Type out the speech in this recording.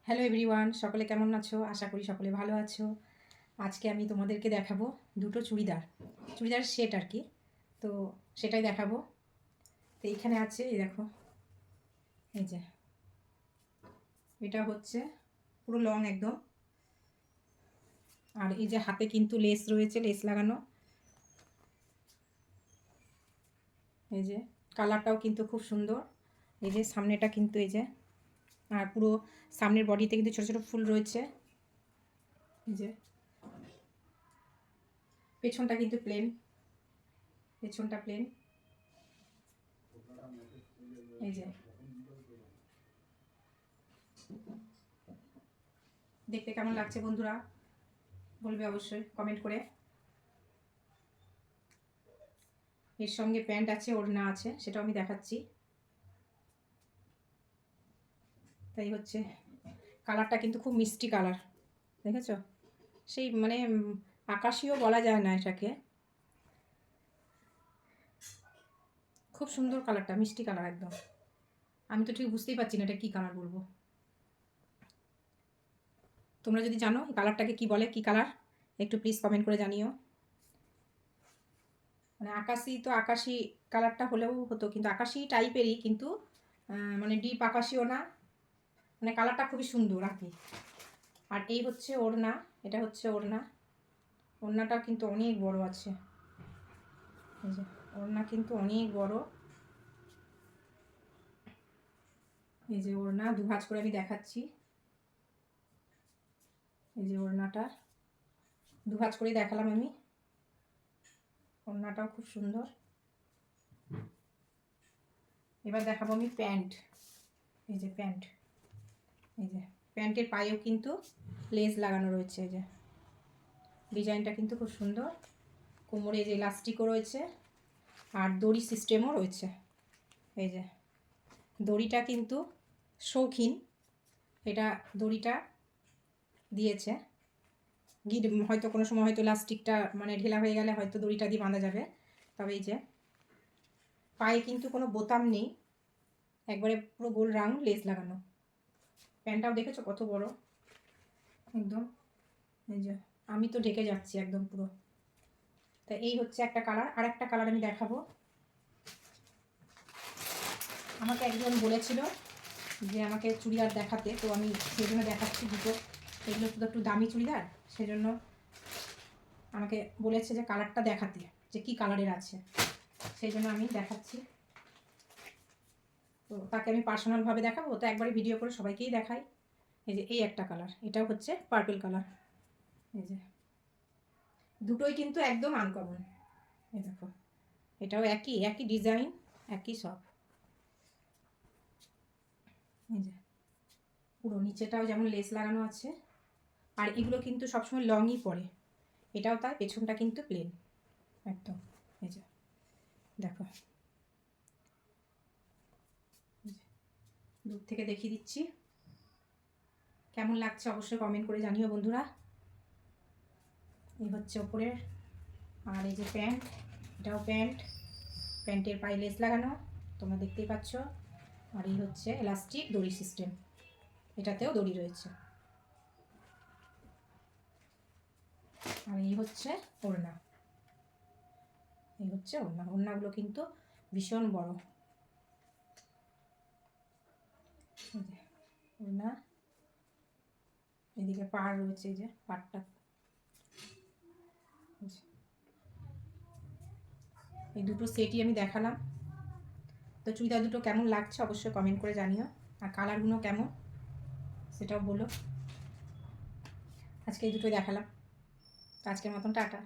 Hello everyone, সকলে কেমন আছো? আশা করি সকলে ভালো আছো। আজকে আমি তোমাদেরকে দেখাবো দুটো চুড়িদার সেট আর কি। তো সেটাই দেখাবো। তো এইখানে আছে, এই দেখো, এই যে এটা হচ্ছে পুরো লং একদম। আর এই যে হাতে কিন্তু লেস রয়েছে, লেস লাগানো। এই যে কালারটাও কিন্তু খুব সুন্দর। এই যে সামনেটা কিন্তু এই যে, আর পুরো সামনের বডিতে কিন্তু ছোটো ছোটো ফুল রয়েছে। এই যে পেছনটা কিন্তু প্লেন, পেছনটা প্লেন। এই যে দেখতে কেমন লাগছে বন্ধুরা বলবে অবশ্যই কমেন্ট করে। এর সঙ্গে প্যান্ট আছে, ওড়না আছে, সেটাও আমি দেখাচ্ছি। তাই হচ্ছে কালারটা কিন্তু খুব মিষ্টি কালার, দেখেছ? সেই মানে আকাশিও বলা যায় না এটাকে, খুব সুন্দর কালারটা, মিষ্টি কালার একদম। আমি তো ঠিক বুঝতেই পারছি না এটা কী কালার বলবো। তোমরা যদি জানো এই কালারটাকে কি বলে, কি কালার, একটু প্লিজ কমেন্ট করে জানিও। মানে আকাশি তো আকাশি কালারটা হলেও হতো, কিন্তু আকাশি টাইপেরই, কিন্তু মানে ডিপ আকাশিও না, মানে কালারটা খুবই সুন্দর আর কি। আর এই হচ্ছে ওড়না, এটা হচ্ছে ওড়না। ওড়নাটা কিন্তু অনেক বড় আছে, এই যে ওড়না কিন্তু অনেক বড়। এই যে ওড়না দু ভাঁজ করে আমি দেখাচ্ছি। এই যে ওড়নাটা দু ভাঁজ করে দেখালাম আমি। ওড়নাটাও খুব সুন্দর। এবার দেখাবো আমি প্যান্ট। এই যে প্যান্ট, এই যে প্যান্টের পায়েও কিন্তু লেস লাগানো রয়েছে। এই যে ডিজাইনটা কিন্তু খুব সুন্দর। কোমরে যে ইলাস্টিকও রয়েছে, আর দড়ি সিস্টেমও রয়েছে। এই যে দড়িটা কিন্তু শৌখিন, এটা দড়িটা দিয়েছে গিট, হয়তো কোনো সময় হয়তো ইলাস্টিকটা মানে ঢিলা হয়ে গেলে হয়তো দড়িটা দিয়ে বাঁধা যাবে। তবে এই যে পায়ে কিন্তু কোনো বোতাম নেই, একবারে পুরো গোল রাউন্ড লেস লাগানো। প্যান্টটাও দেখেছো কত বড় একদম। এই যে আমি তো ঢেকে যাচ্ছি একদম পুরো। তা এই হচ্ছে একটা কালার। আর একটা কালার আমি দেখাবো। আমাকে একজন বলেছিল যে আমাকে চুড়িদার দেখাতে, তো আমি সেই জন্য দেখাচ্ছি দুটো। এগুলো তো একটু দামি চুড়িদার, সেজন্য আমাকে বলেছে যে কালারটা দেখাতে, যে কি কালারের আছে, সেই জন্য আমি দেখাচ্ছি। তো তাকে আমি পার্সোনালভাবে দেখাবো, তো একবারে ভিডিও করে সবাইকেই দেখাই। এই যে এই একটা কালার, এটাও হচ্ছে পার্পল কালার। এই যে দুটোই কিন্তু একদম আনকমন। এই দেখো, এটাও একই একই ডিজাইন, একই সব। এই যে পুরো নিচেটাও যেমন লেস লাগানো আছে, আর এগুলো কিন্তু সবসময় লংই পরে। এটাও তার, পেছনটা কিন্তু প্লেন একদম। এই যে দেখো, দূর থেকে দেখিয়ে দিচ্ছি, কেমন লাগছে অবশ্যই কমেন্ট করে জানিও বন্ধুরা। এই হচ্ছে ওপরের, আর এই যে প্যান্ট, এটাও প্যান্ট, প্যান্টের পায়ে লেস লাগানো তোমরা দেখতেই পাচ্ছ। আর এই হচ্ছে এলাস্টিক দড়ি সিস্টেম, এটাতেও দড়ি রয়েছে। আর এই হচ্ছে ওড়না, এই হচ্ছে ওড়না। ওড়নাগুলো কিন্তু ভীষণ বড়। এই যে ওড়না, এদিকে পাড় রয়েছে, এই যে পাড়টা। এই দুটো সেটই আমি দেখালাম। তো চুড়িদার দুটো কেমন লাগছে অবশ্যই কমেন্ট করে জানিও, আর কালারগুলো কেমন সেটাও বলো। আজকে এই দুটোই দেখালাম। তো আজকের মতন টাটা।